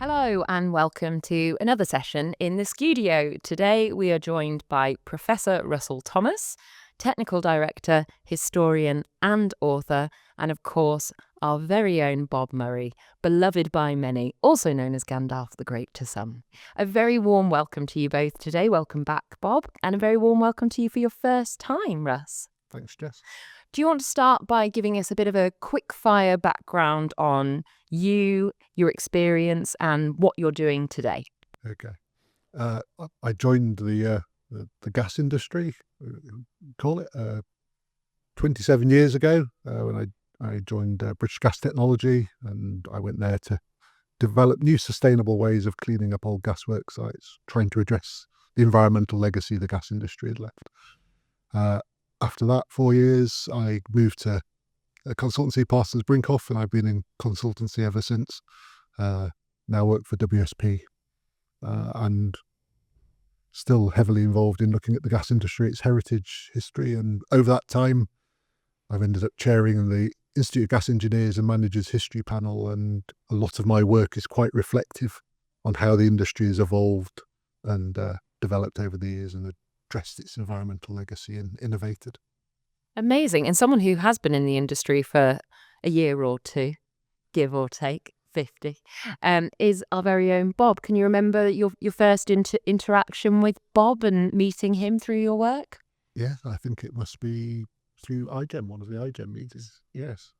Hello and welcome to another session in the Skewdio. Today we are joined by Professor Russell Thomas, Technical Director, Historian and Author, and of course our very own Bob Murray, beloved by many, also known as Gandalf the Great to some. A very warm welcome to you both today. Welcome back, Bob, and a very warm welcome to you for your first time, Russ. Thanks, Jess. Do you want to start by giving us a bit of a quick fire background on you, your experience, and what you're doing today? Okay. I joined the gas industry, call it, 27 years ago when I joined British Gas Technology, and I went there to develop new sustainable ways of cleaning up old gasworks sites, trying to address the environmental legacy the gas industry had left. After that, 4 years, I moved to a consultancy, Parsons Brinkhoff, and I've been in consultancy ever since. Now work for WSP and still heavily involved in looking at the gas industry, its heritage, history, and over that time, I've ended up chairing the Institute of Gas Engineers and Managers History Panel, and a lot of my work is quite reflective on how the industry has evolved and developed over the years and addressed its environmental legacy and innovated. Amazing. And someone who has been in the industry for a year or two, give or take 50, is our very own Bob. Can you remember your first interaction with Bob and meeting him through your work? Yeah, I think it must be through iGEM, one of the iGEM meetings. Yes,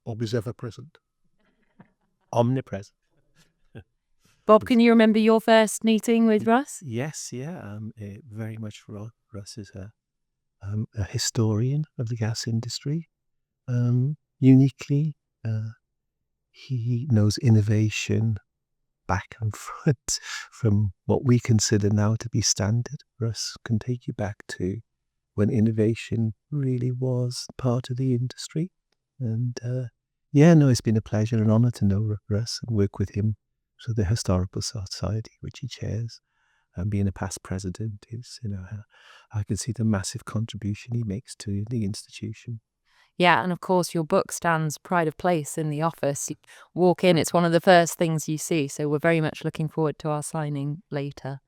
Bob is ever present. Omnipresent. Bob, can you remember your first meeting with Russ? Yes, yeah. Very much Russ is a historian of the gas industry. Uniquely, he knows innovation back and front from what we consider now to be standard. Russ can take you back to when innovation really was part of the industry. And it's been a pleasure and honour to know Russ and work with him through the Historical Society, which he chairs. And being a past president is, I can see the massive contribution he makes to the institution. Yeah, and of course your book stands pride of place in the office. You walk in, it's one of the first things you see, so we're very much looking forward to our signing later.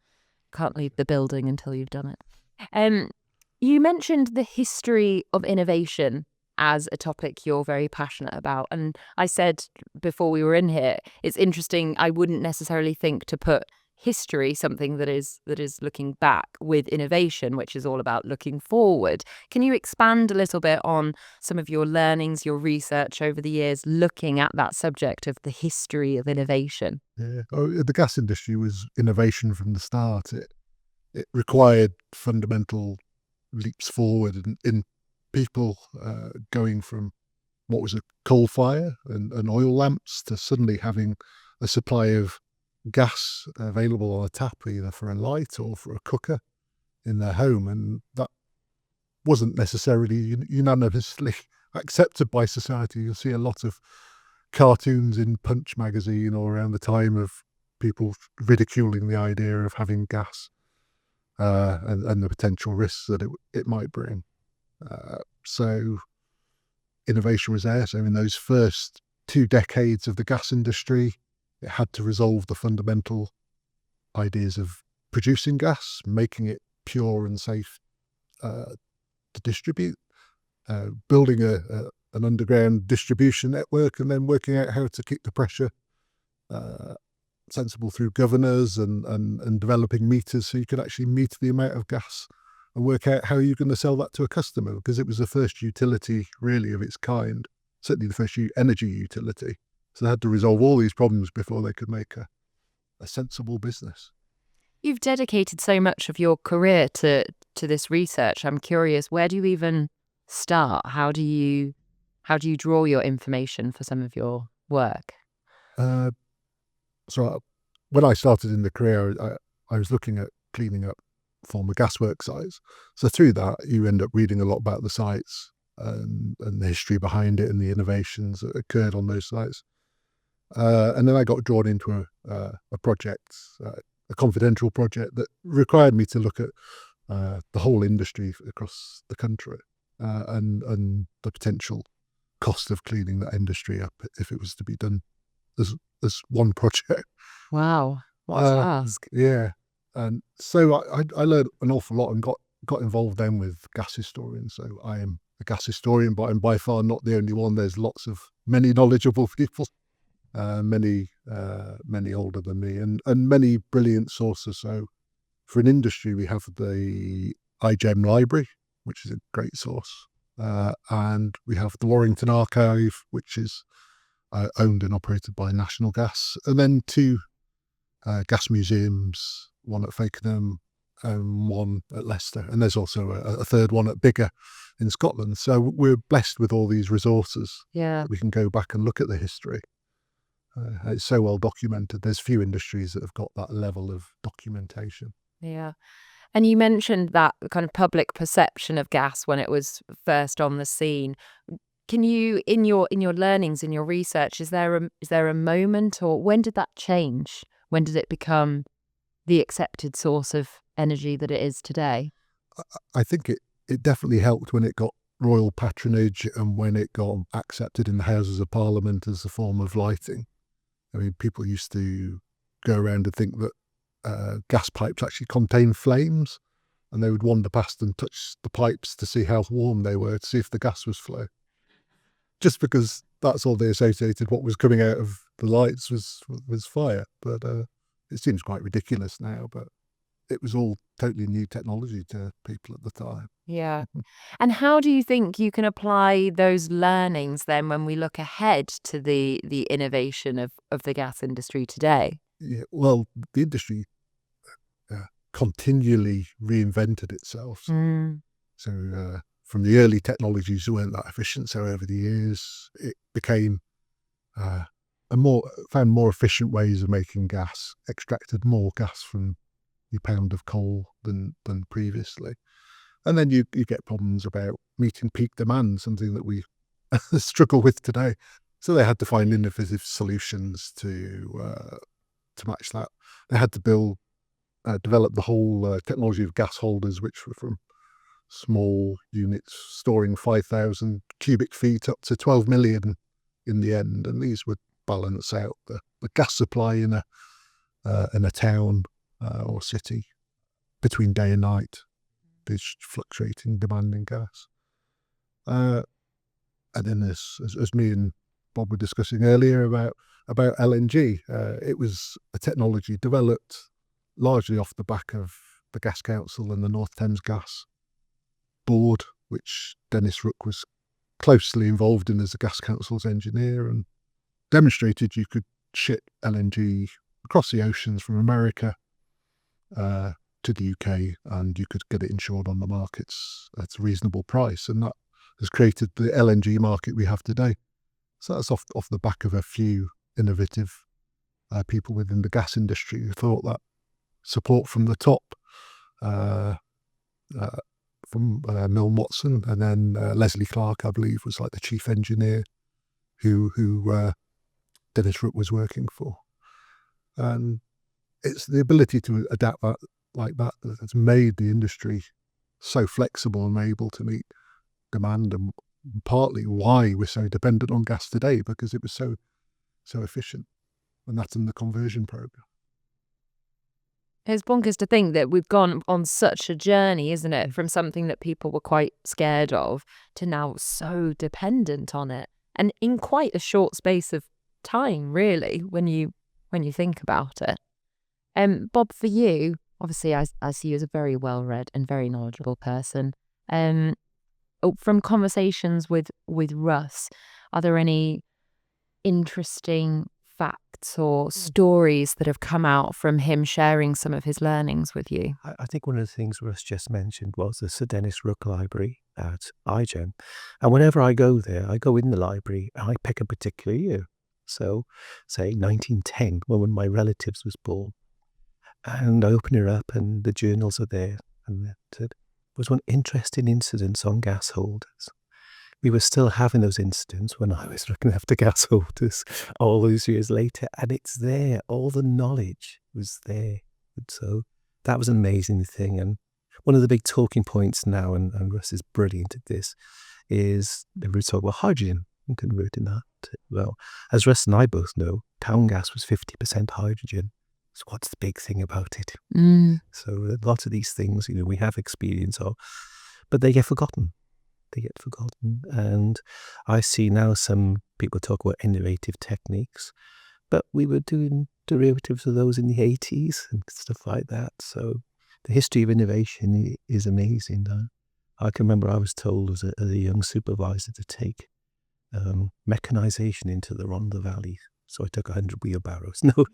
Can't leave the building until you've done it. You mentioned the history of innovation as a topic you're very passionate about, and I said before we were in here, it's interesting, I wouldn't necessarily think to put history, something that is looking back, with innovation, which is all about looking forward. Can you expand a little bit on some of your learnings, your research over the years, looking at that subject of the history of innovation? Yeah, the gas industry was innovation from the start. It required fundamental leaps forward in people going from what was a coal fire and oil lamps to suddenly having a supply of gas available on a tap, either for a light or for a cooker in their home, and that wasn't necessarily unanimously accepted by society. You'll see a lot of cartoons in Punch magazine or around the time of people ridiculing the idea of having gas and the potential risks that it might bring. So innovation was there. So in those first 2 decades of the gas industry, it had to resolve the fundamental ideas of producing gas, making it pure and safe to distribute, building an underground distribution network, and then working out how to keep the pressure sensible through governors and developing meters so you could actually meter the amount of gas and work out how you're going to sell that to a customer, because it was the first utility really of its kind, certainly the first energy utility. So they had to resolve all these problems before they could make a sensible business. You've dedicated so much of your career to this research. I'm curious, where do you even start? How do you draw your information for some of your work? So when I started in the career, I was looking at cleaning up former gaswork sites. So through that, you end up reading a lot about the sites and the history behind it and the innovations that occurred on those sites. And then I got drawn into a project, a confidential project that required me to look at the whole industry across the country and the potential cost of cleaning that industry up if it was to be done as as one project. Wow. What a task. Yeah. And so I learned an awful lot and got involved then with gas historians. So I am a gas historian, but I'm by far not the only one. There's many knowledgeable people, many older than me, and many brilliant sources. So for an industry, we have the iGEM library, which is a great source. And we have the Warrington Archive, which is owned and operated by National Gas. And then two gas museums, one at Fakenham and one at Leicester. And there's also a third one at Biggar in Scotland. So we're blessed with all these resources. Yeah. We can go back and look at the history. It's so well documented. There's few industries that have got that level of documentation. Yeah. And you mentioned that kind of public perception of gas when it was first on the scene. Can you, in your learnings, in your research, is there a moment, or when did that change? When did it become the accepted source of energy that it is today? I think it definitely helped when it got royal patronage and when it got accepted in the Houses of Parliament as a form of lighting. I mean, people used to go around and think that gas pipes actually contain flames, and they would wander past and touch the pipes to see how warm they were, to see if the gas was flowing. Just because that's all they associated what was coming out of the lights was fire. But it seems quite ridiculous now, but it was all totally new technology to people at the time. Yeah. And how do you think you can apply those learnings then when we look ahead to the innovation of the gas industry today? Yeah, well, the industry continually reinvented itself. So from the early technologies that weren't that efficient, so over the years it became found more efficient ways of making gas, extracted more gas from your pound of coal than previously. And then you get problems about meeting peak demand, something that we struggle with today. So they had to find innovative solutions to match that. They had to develop the whole technology of gas holders, which were from small units storing 5,000 cubic feet up to 12 million in the end. And these would balance out the gas supply in a town or city between day and night. This fluctuating demand in gas. And then as me and Bob were discussing earlier about LNG, it was a technology developed largely off the back of the Gas Council and the North Thames Gas Board, which Dennis Rook was closely involved in as the Gas Council's engineer, and demonstrated you could ship LNG across the oceans from America to the UK, and you could get it insured on the markets at a reasonable price, and that has created the LNG market we have today. So that's off the back of a few innovative people within the gas industry who thought that support from the top, from Milne Watson, and then Leslie Clark, I believe, was like the chief engineer who Dennis Rook was working for. And it's the ability to adapt that like that that's made the industry so flexible and able to meet demand, and partly why we're so dependent on gas today, because it was so efficient, and that's in the conversion program. It's bonkers to think that we've gone on such a journey, isn't it, from something that people were quite scared of to now so dependent on it, and in quite a short space of time, really, when you think about it. Bob, for you, obviously I see you as a very well-read and very knowledgeable person. From conversations with Russ, are there any interesting facts or stories that have come out from him sharing some of his learnings with you? I think one of the things Russ just mentioned was the Sir Dennis Rook Library at iGEM. And whenever I go there, I go in the library and I pick a particular year. So, say 1910, when one of my relatives was born. And I open it up and the journals are there. And there was one interesting incident on gas holders. We were still having those incidents when I was looking after gas holders all those years later. And it's there. All the knowledge was there. And so that was an amazing thing. And one of the big talking points now, and Russ is brilliant at this, is everybody talk about hydrogen and converting that. Well, as Russ and I both know, town gas was 50% hydrogen. So what's the big thing about it? So a lot of these things, we have experience of, but they get forgotten. And I see now some people talk about innovative techniques, but we were doing derivatives of those in the 80s and stuff like that. So the history of innovation is amazing. I can remember I was told as a young supervisor to take mechanization into the Rhondda Valley. So I took 100 wheelbarrows. No,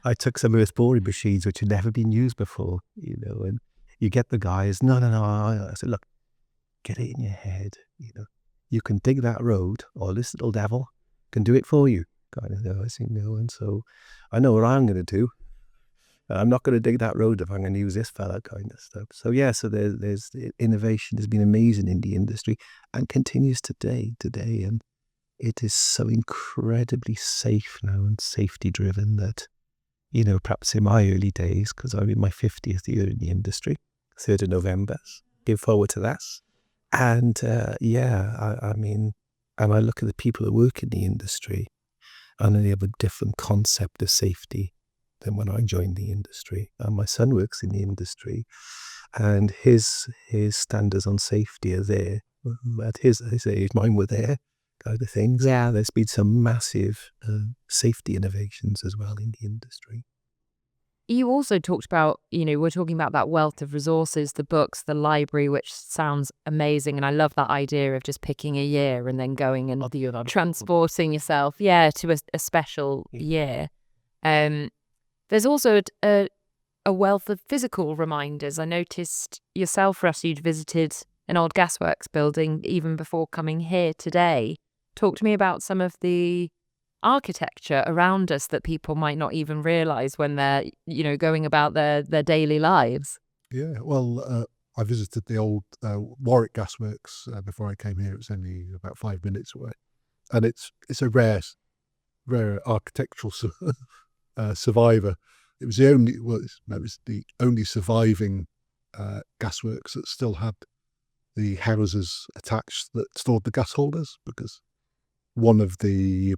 I took some earth boring machines which had never been used before, and you get the guys, no. I said, look, get it in your head, you can dig that road, or this little devil can do it for you. Kind of, I say no, and so I know what I'm going to do. I'm not going to dig that road if I'm going to use this fella, kind of stuff. So yeah, so there's innovation has been amazing in the industry and continues today, and it is so incredibly safe now and safety driven that, perhaps in my early days, because I'm in my 50th year in the industry, 3rd of November, give forward to that. And I mean, and I look at the people who work in the industry, and they have a different concept of safety than when I joined the industry. And my son works in the industry, and his standards on safety are there. At his age, mine were there, kind of things. Yeah, there's been some massive safety innovations as well in the industry. You also talked about, we're talking about that wealth of resources, the books, the library, which sounds amazing. And I love that idea of just picking a year and then going and transporting yourself, to a special year. There's also a wealth of physical reminders. I noticed yourself, Russ, you'd visited an old gasworks building even before coming here today. Talk to me about some of the architecture around us that people might not even realise when they're, going about their daily lives. Yeah, well, I visited the old Warwick gasworks before I came here. It was only about 5 minutes away, and it's a rare architectural survivor. It was the only surviving gasworks that still had the houses attached that stored the gas holders, because one of the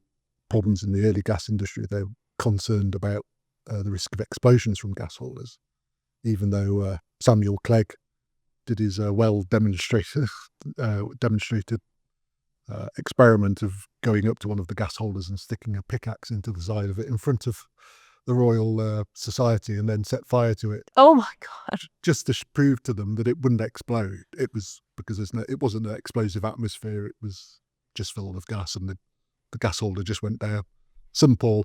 problems in the early gas industry, they're concerned about the risk of explosions from gas holders, even though Samuel Clegg did his demonstrated experiment of going up to one of the gas holders and sticking a pickaxe into the side of it in front of the Royal Society, and then set fire to it. Oh my God. Just to prove to them that it wouldn't explode. It was because it wasn't an explosive atmosphere, it was just full of gas, and the gas holder just went down. Some poor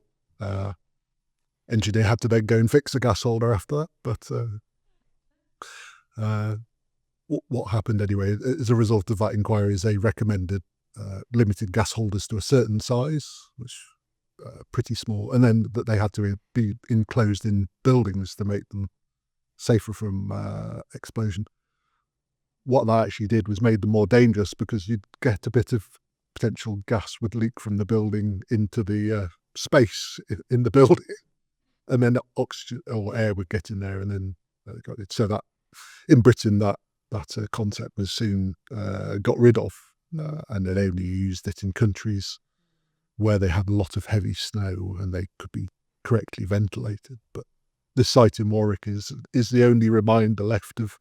engineer had to then go and fix the gas holder after that. But what happened anyway, as a result of that inquiry, is they recommended limited gas holders to a certain size, which pretty small, and then that they had to be enclosed in buildings to make them safer from explosion. What that actually did was made them more dangerous, because you'd get a bit of potential gas would leak from the building into the space in the building, and then oxygen or air would get in there, and then got it. So that in Britain, that concept was soon got rid of, and they only used it in countries where they had a lot of heavy snow and they could be correctly ventilated. But this site in Warwick is the only reminder left of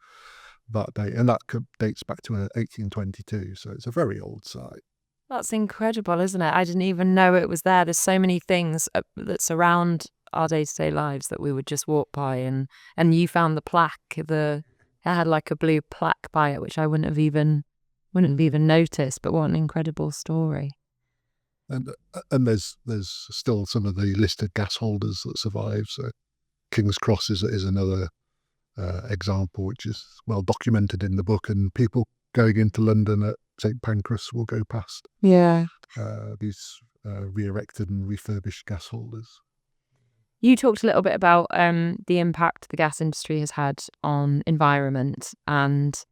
that day, and that dates back to 1822. So it's a very old site. That's incredible, isn't it? I didn't even know it was there. There's so many things that surround our day-to-day lives that we would just walk by, and you found the plaque. It had like a blue plaque by it, which I wouldn't have even noticed. But what an incredible story! And there's still some of the listed gas holders that survive. So King's Cross is another example, which is well documented in the book, and people going into London at St Pancras will go past these re-erected and refurbished gas holders. You talked a little bit about the impact the gas industry has had on environment, and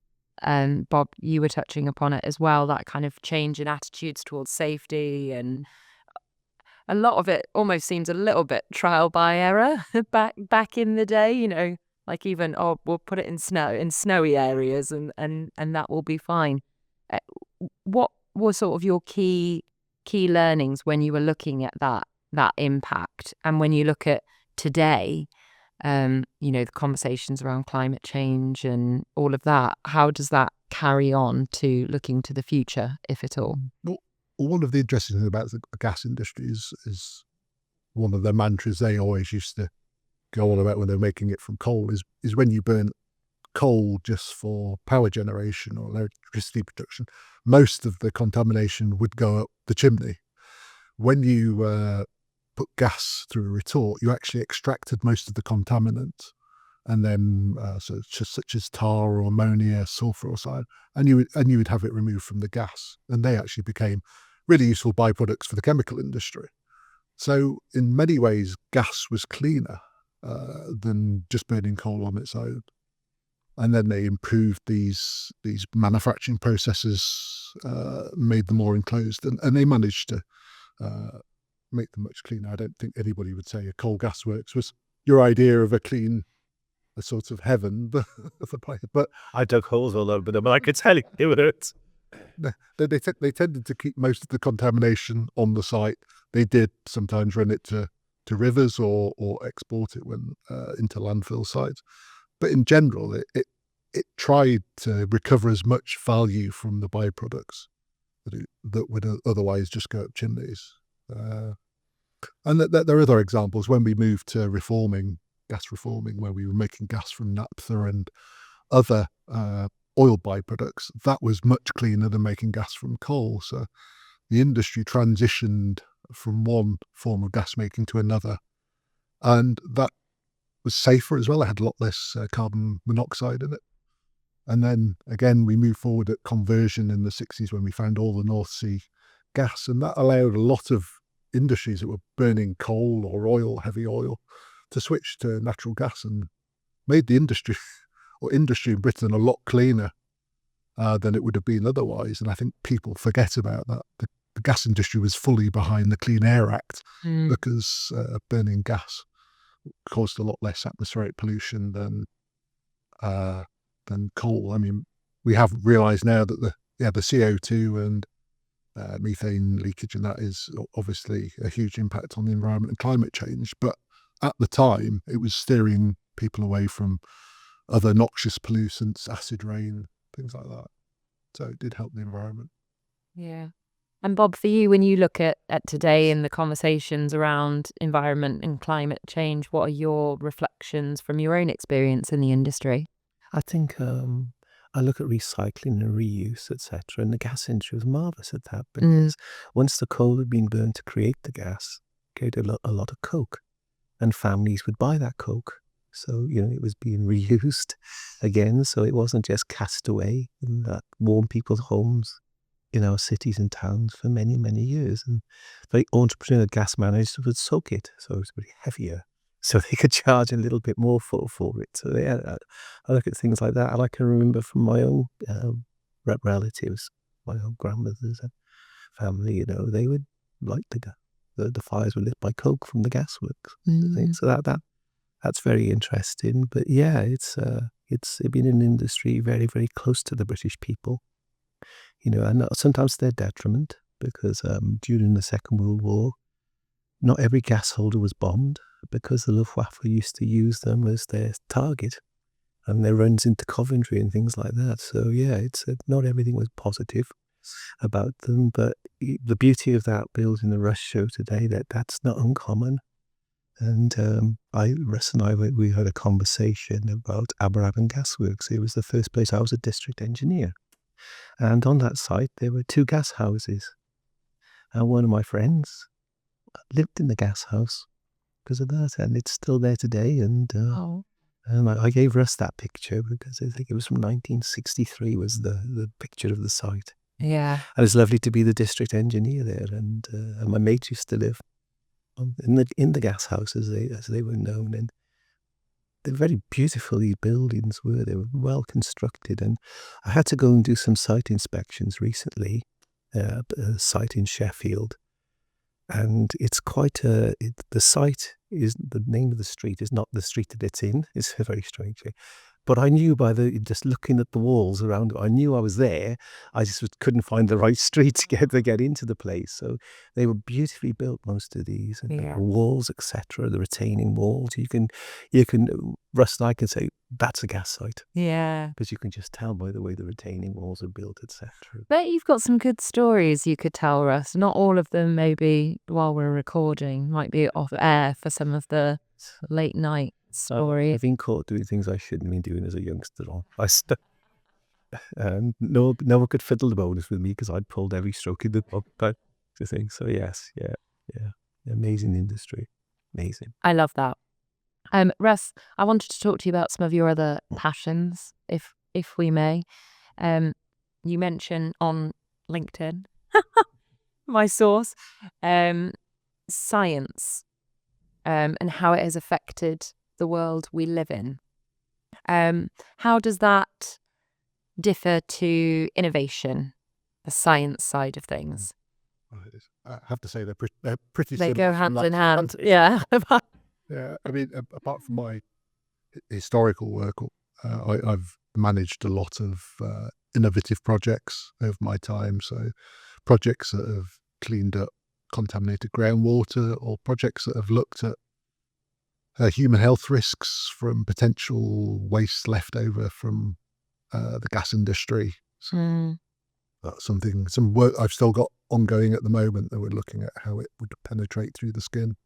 Bob, you were touching upon it as well, that kind of change in attitudes towards safety, and a lot of it almost seems a little bit trial by error back in the day, like even, we'll put it in snowy areas and that will be fine. What were sort of your key learnings when you were looking at that that impact. And when you look at today, the conversations around climate change and all of that, how does that carry on to looking to the future, if at all? Well, one of the interesting things about the gas industry is one of their mantras they always used to go on about when they're making it from coal is when you burn coal just for power generation or electricity production, most of the contamination would go up the chimney. When you put gas through a retort, you actually extracted most of the contaminants, and then such as tar or ammonia, sulfur or cyan, and you would have it removed from the gas, and they actually became really useful byproducts for the chemical industry. So in many ways, gas was cleaner than just burning coal on its own. And then they improved these manufacturing processes, made them more enclosed, and they managed to make them much cleaner. I don't think anybody would say a coal gas works was your idea of a sort of heaven, but I dug holes all over them, and I could tell you it worked. they tended to keep most of the contamination on the site. They did sometimes run it to rivers or export it when into landfill sites. But in general, it tried to recover as much value from the byproducts that would otherwise just go up chimneys. And there are other examples. When we moved to gas reforming, where we were making gas from naphtha and other oil byproducts, that was much cleaner than making gas from coal. So the industry transitioned from one form of gas making to another, and that was safer as well. It had a lot less carbon monoxide in it. And then again, we moved forward at conversion in the 60s when we found all the North Sea gas, and that allowed a lot of industries that were burning coal or oil, heavy oil, to switch to natural gas, and made the industry in Britain a lot cleaner than it would have been otherwise. And I think people forget about that. The gas industry was fully behind the Clean Air Act because burning gas caused a lot less atmospheric pollution than coal. I mean, we have realised now that the CO2 and methane leakage, and that is obviously a huge impact on the environment and climate change. But at the time, it was steering people away from other noxious pollutants, acid rain, things like that. So it did help the environment. Yeah. And Bob, for you, when you look at today and the conversations around environment and climate change, what are your reflections from your own experience in the industry? I think I look at recycling and reuse, etc., and the gas industry was marvellous at that, because once the coal had been burned to create the gas, it created a lot of coke, and families would buy that coke. So, it was being reused again, so it wasn't just cast away, and that warmed people's homes in our cities and towns for many, many years. And very entrepreneurial gas managers would soak it, so it was very heavier, so they could charge a little bit more for it. So I look at things like that, and I can remember from my own relatives, my own grandmothers and family, they would light the fires were lit by coke from the gasworks. So that's very interesting. But yeah, it's been an industry very, very close to the British people. And sometimes they're detriment, because during the Second World War, not every gas holder was bombed, because the Luftwaffe used to use them as their target, and there runs into Coventry and things like that. So yeah, it's not everything was positive about them, but the beauty of that building the Rush show today, that's not uncommon. And Russ and I, we had a conversation about Aberafon Gasworks. It was the first place I was a district engineer. And on that site, there were 2 gas houses. And one of my friends lived in the gas house because of that. And it's still there today. And I gave Russ that picture because I think it was from 1963 was the picture of the site. Yeah. And it's lovely to be the district engineer there. And my mate used to live in the gas house, as they were known. And they're very beautiful, these buildings were. They were well constructed. And I had to go and do some site inspections recently, a site in Sheffield. And it's quite the site is, the name of the street is not the street that it's in. It's very strange. But I knew just looking at the walls around, I knew I was there. I just couldn't find the right street to get into the place. So they were beautifully built, most of these, and Yeah. the walls, etc. The retaining walls. You can, Russ and I can say that's a gas site Yeah. because you can just tell by the way the retaining walls are built, etc. Bet you've got some good stories you could tell us. Not all of them, maybe while we're recording, might be off air for some of the late night stories. I've been caught doing things I shouldn't have been doing as a youngster. And no one could fiddle the bonus with me because I'd pulled every stroke in the book type of thing. So yes, yeah. Amazing industry. Amazing. I love that. Russ, I wanted to talk to you about some of your other passions, if we may. You mention on LinkedIn, my source, science, and how it has affected the world we live in. How does that differ to innovation, the science side of things? I have to say they're pretty They similar go from hand that in hand. standpoint. Yeah. Yeah, I mean, apart from my historical work, I've managed a lot of innovative projects over my time. So projects that have cleaned up contaminated groundwater, or projects that have looked at human health risks from potential waste left over from the gas industry. So that's some work I've still got ongoing at the moment, that we're looking at how it would penetrate through the skin.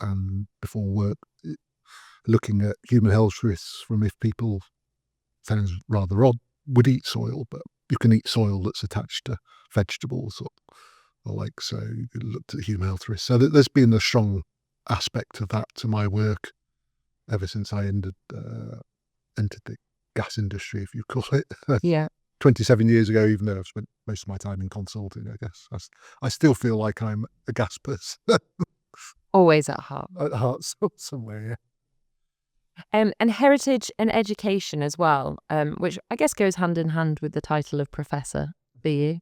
And before work, looking at human health risks from if people, sounds rather odd, would eat soil, but you can eat soil that's attached to vegetables or like, so you looked at human health risks. So there's been a strong aspect of that to my work ever since I entered the gas industry, if you call it. Yeah. 27 years ago, even though I've spent most of my time in consulting, I guess. I still feel like I'm a gas person. Always at heart. At heart, somewhere, And heritage and education as well, which I guess goes hand in hand with the title of professor for you.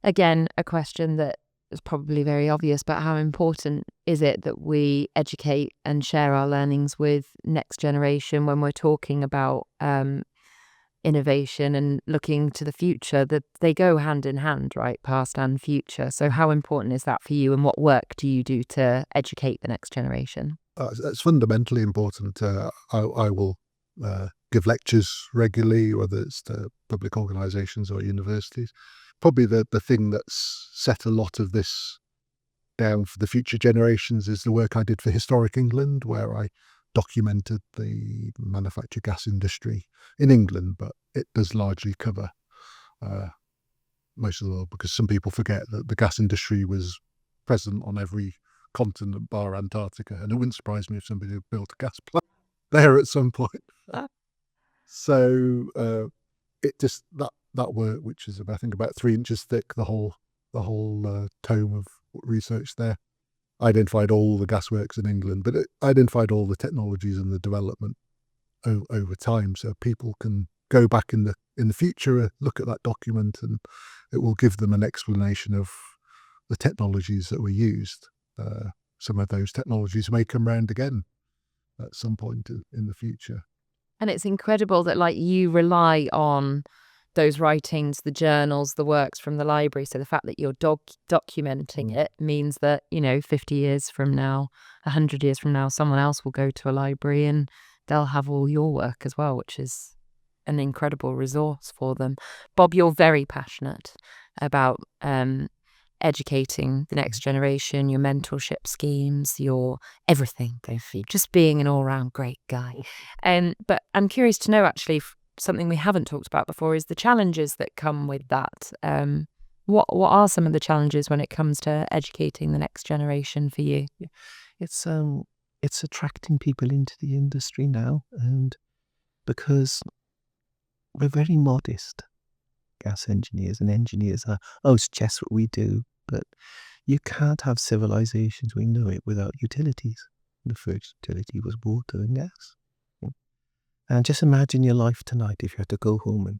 Again, a question that is probably very obvious, but how important is it that we educate and share our learnings with next generation when we're talking about innovation and looking to the future? That they go hand in hand, right? Past and future. So how important is that for you, and what work do you do to educate the next generation? It's fundamentally important. I will give lectures regularly, whether it's to public organisations or universities. Probably the thing that's set a lot of this down for the future generations is the work I did for Historic England, where I documented the manufactured gas industry in England, but it does largely cover most of the world, because some people forget that the gas industry was present on every continent bar Antarctica, and it wouldn't surprise me if somebody had built a gas plant there at some point. So it just that work, which is I think about 3 inches thick, the whole tome of research there, identified all the gasworks in England, but it identified all the technologies and the development over time, so people can go back in the future, look at that document, and it will give them an explanation of the technologies that were used. Some of those technologies may come round again at some point in the future. And it's incredible that, like, you rely on those writings, the journals, the works from the library. So the fact that you're documenting it means that, 50 years from now, 100 years from now, someone else will go to a library and they'll have all your work as well, which is an incredible resource for them. Bob, you're very passionate about educating the next generation, your mentorship schemes, your everything, just being an all-round great guy. But I'm curious to know, actually, something we haven't talked about before is the challenges that come with that. What are some of the challenges when it comes to educating the next generation for you? It's attracting people into the industry now, and because we're very modest, gas engineers and engineers are, it's just what we do. But you can't have civilizations we know it without utilities. The first utility was water and gas. And just imagine your life tonight if you had to go home and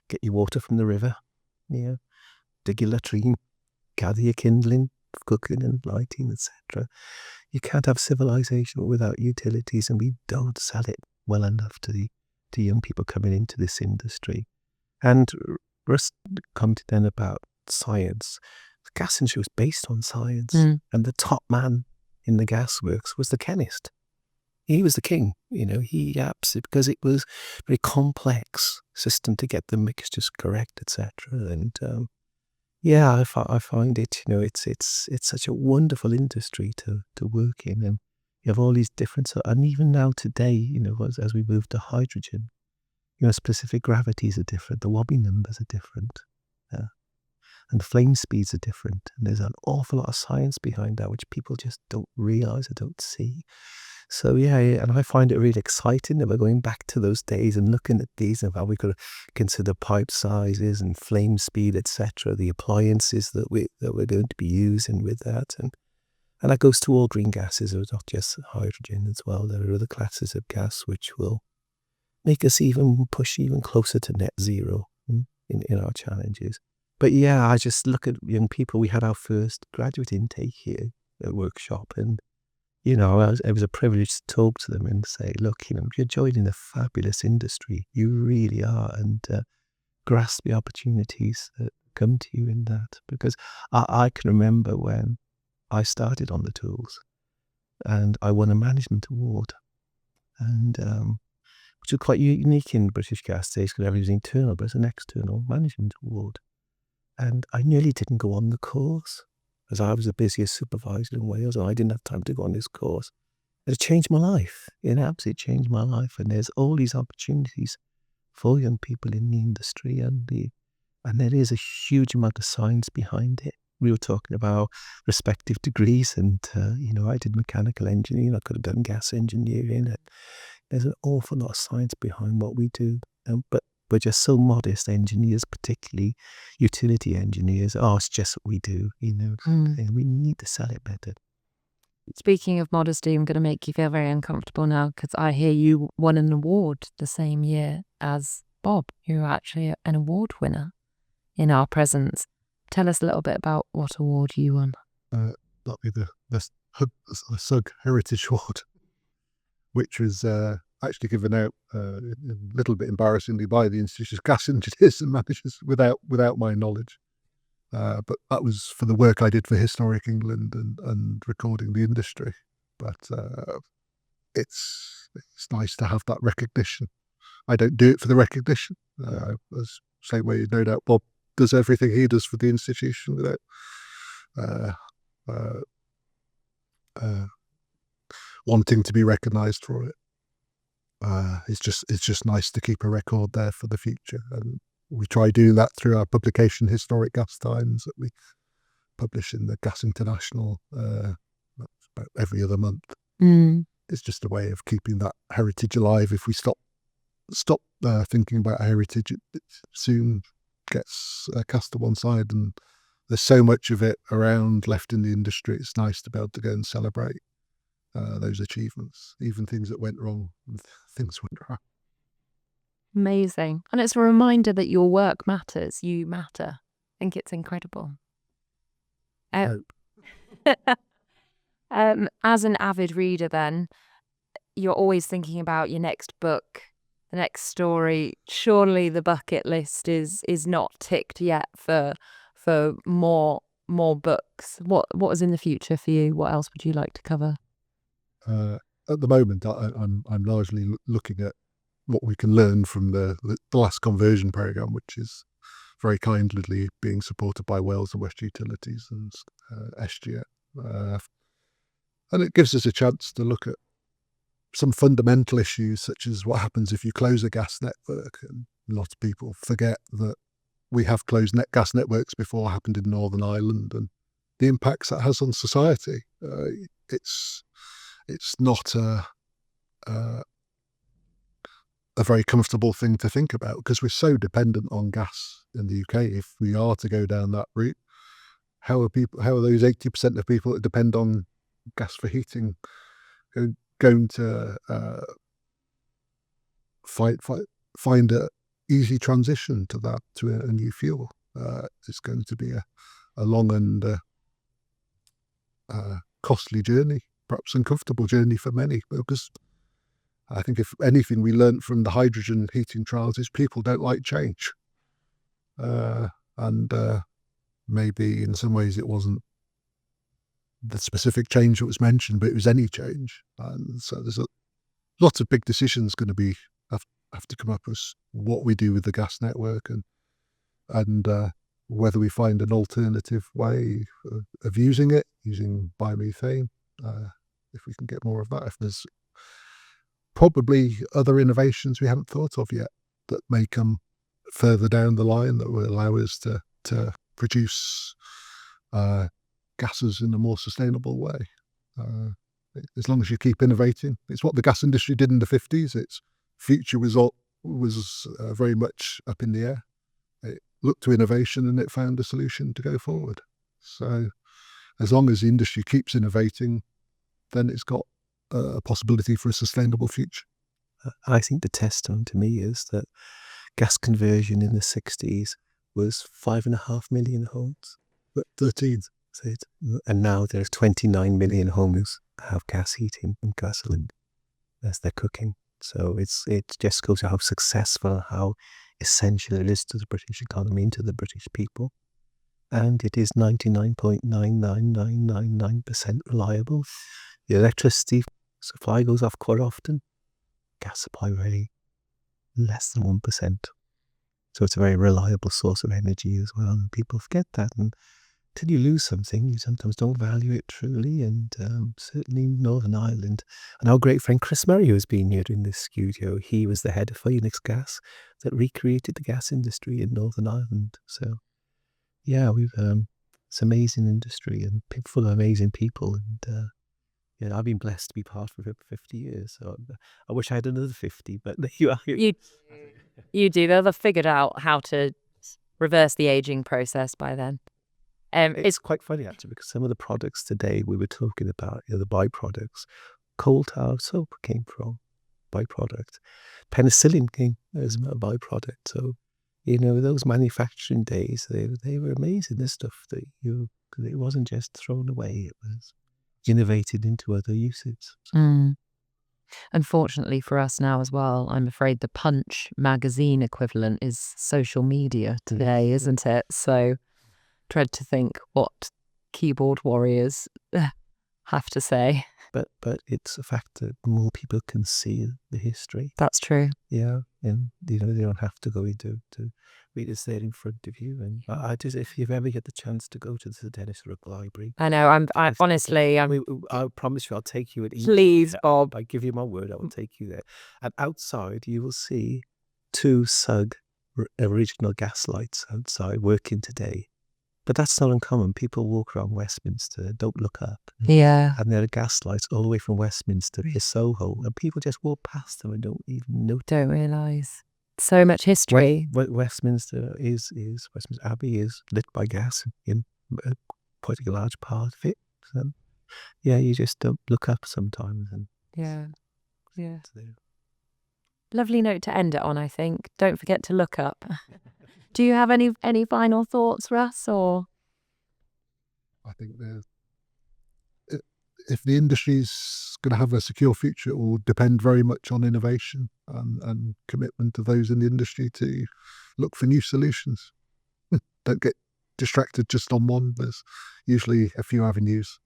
get your water from the river, dig your latrine, gather your kindling, cooking and lighting, etc. You can't have civilization without utilities, and we don't sell it well enough to young people coming into this industry. And Russ commented then about science. The gas industry was based on science, and the top man in the gasworks was the chemist. He was the king, he absolutely, because it was a very complex system to get the mixtures correct, etc. And I find it, it's such a wonderful industry to work in, and you have all these different, and even now today, as we move to hydrogen, specific gravities are different, the Wobbe numbers are different, and the flame speeds are different, and there's an awful lot of science behind that which people just don't realise or don't see. So and I find it really exciting that we're going back to those days and looking at these and how we could consider pipe sizes and flame speed, etc., the appliances that we're going to be using with that, and that goes to all green gases, or not just hydrogen as well. There are other classes of gas which will make us push even closer to net zero in our challenges. But I just look at young people. We had our first graduate intake here at workshop, and it was a privilege to talk to them and say, look, you're joining a fabulous industry. You really are, and grasp the opportunities that come to you in that. Because I can remember when I started on the tools, and I won a management award, and which was quite unique in British Gas days, because everything was internal, but it's an external management award. And I nearly didn't go on the course, as I was the busiest supervisor in Wales, and I didn't have time to go on this course. It changed my life. It absolutely changed my life. And there's all these opportunities for young people in the industry, and there is a huge amount of science behind it. We were talking about respective degrees, and I did mechanical engineering. I could have done gas engineering. And there's an awful lot of science behind what we do, but we're just so modest, engineers, particularly utility engineers. It's just what we do, and we need to sell it better. Speaking of modesty, I'm going to make you feel very uncomfortable now, because I hear you won an award the same year as Bob. You're actually an award winner in our presence. Tell us a little bit about what award you won. That'll be the SUG Heritage Award, which was actually given out a little bit embarrassingly by the Institute's gas engineers and managers without my knowledge. But that was for the work I did for Historic England and recording the industry. But it's nice to have that recognition. I don't do it for the recognition. As same way, no doubt, Bob does everything he does for the institution without wanting to be recognised for it. It's just nice to keep a record there for the future, and we try doing that through our publication Historic Gas Times that we publish in the Gas International about every other month. It's just a way of keeping that heritage alive. If we stop thinking about heritage, it soon gets cast to one side, and there's so much of it around left in the industry. It's nice to be able to go and celebrate those achievements, even things that went wrong. Things went wrong. Amazing. And it's a reminder that your work matters. You matter. I think it's incredible. As an avid reader, then, you're always thinking about your next book, the next story. Surely the bucket list is not ticked yet for more books. What is in the future for you? What else would you like to cover? At the moment, I'm largely looking at what we can learn from the last conversion programme, which is very kindly being supported by Wales and West Utilities and SGA. And it gives us a chance to look at some fundamental issues, such as what happens if you close a gas network. And a lot of people forget that we have closed gas networks before, happened in Northern Ireland, and the impacts that has on society. It's not a very comfortable thing to think about, because we're so dependent on gas in the UK. If we are to go down that route, how are those 80% of people that depend on gas for heating going to find a easy transition to a new fuel? It's going to be a long and costly journey, perhaps uncomfortable journey for many, because I think if anything we learnt from the hydrogen heating trials is people don't like change. And maybe in some ways it wasn't the specific change that was mentioned, but it was any change. And so there's lots of big decisions going to have to come up as what we do with the gas network, and whether we find an alternative way of using it, using biomethane, if we can get more of that. If there's probably other innovations we haven't thought of yet that may come further down the line that will allow us to produce gases in a more sustainable way. As long as you keep innovating. It's what the gas industry did in the 50s. Its future was very much up in the air. It looked to innovation and it found a solution to go forward. So as long as the industry keeps innovating, then it's got a possibility for a sustainable future. I think the testament to me is that gas conversion in the 60s was 5.5 million homes. 13. And now there's 29 million homes have gas heating and gasoline as they're cooking. So it just goes to how successful, how essential it is to the British economy and to the British people. And it is 99.99999% reliable. The electricity supply goes off quite often. Gas supply really less than 1%. So it's a very reliable source of energy as well. And people forget that. And till you lose something, you sometimes don't value it truly. And certainly Northern Ireland. And our great friend Chris Murray, who has been here in this Skewdio, he was the head of Phoenix Gas that recreated the gas industry in Northern Ireland. So yeah, we've it's an amazing industry and full of amazing people. And yeah, I've been blessed to be part of it for 50 years. So I wish I had another 50, but you are. You do. They'll have figured out how to reverse the aging process by then. It's quite funny actually, because some of the products today we were talking about, the byproducts, coal tar soap came from byproduct, penicillin came as a byproduct. So those manufacturing days, they were amazing. This stuff that it wasn't just thrown away; it was innovated into other uses. Unfortunately for us now as well, I'm afraid the Punch magazine equivalent is social media today, isn't it? So dread to think what keyboard warriors have to say. But it's a fact that more people can see the history. That's true. Yeah, and they don't have to go into read it there in front of you. And I just, if you ever get the chance to go to the Dennis Rook Library, I know. I honestly, I promise you, I'll take you. Please, Bob. I give you my word, I will take you there. And outside, you will see 2 SUG original gas lights outside working today. But that's not uncommon. People walk around Westminster, don't look up. Yeah. And there are gas lights all the way from Westminster to Soho, and people just walk past them and don't even notice. Don't realise. So much history. Westminster Abbey is lit by gas in quite a large part of it. So, yeah, you just don't look up sometimes. And yeah. Lovely note to end it on, I think. Don't forget to look up. Do you have any final thoughts, Russ? Or I think if the industry's going to have a secure future, it will depend very much on innovation and commitment of those in the industry to look for new solutions. Don't get distracted just on one. There's usually a few avenues.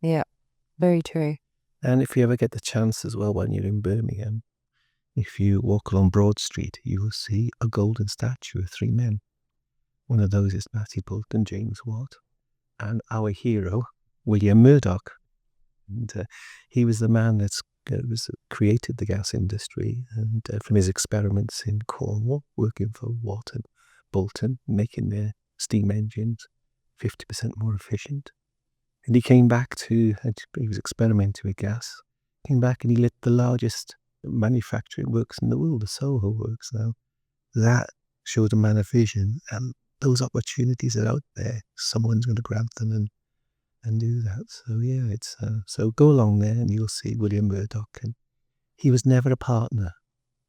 Yeah, very true. And if you ever get the chance as well when you're in Birmingham, if you walk along Broad Street, you will see a golden statue of 3 men. One of those is Matty Boulton, James Watt, and our hero, William Murdoch. And he was the man that created the gas industry, and from his experiments in Cornwall, working for Watt and Boulton, making their steam engines 50% more efficient. And he came back he was experimenting with gas, came back and he lit the largest manufacturing works in the world, the Soho works now. That showed a man a vision, and those opportunities are out there. Someone's going to grab them and do that. So yeah, it's so go along there and you'll see William Murdoch. And he was never a partner.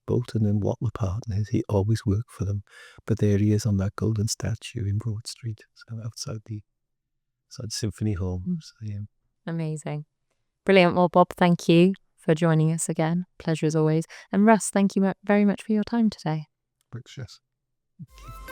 Boulton and Watt were partners. He always worked for them. But there he is on that golden statue in Broad Street, so outside the outside Symphony Hall. Mm. So, yeah. Amazing. Brilliant. Well, Bob, thank you for joining us again. Pleasure as always. And Russ, thank you very much for your time today. Thanks, Jess. Thank you.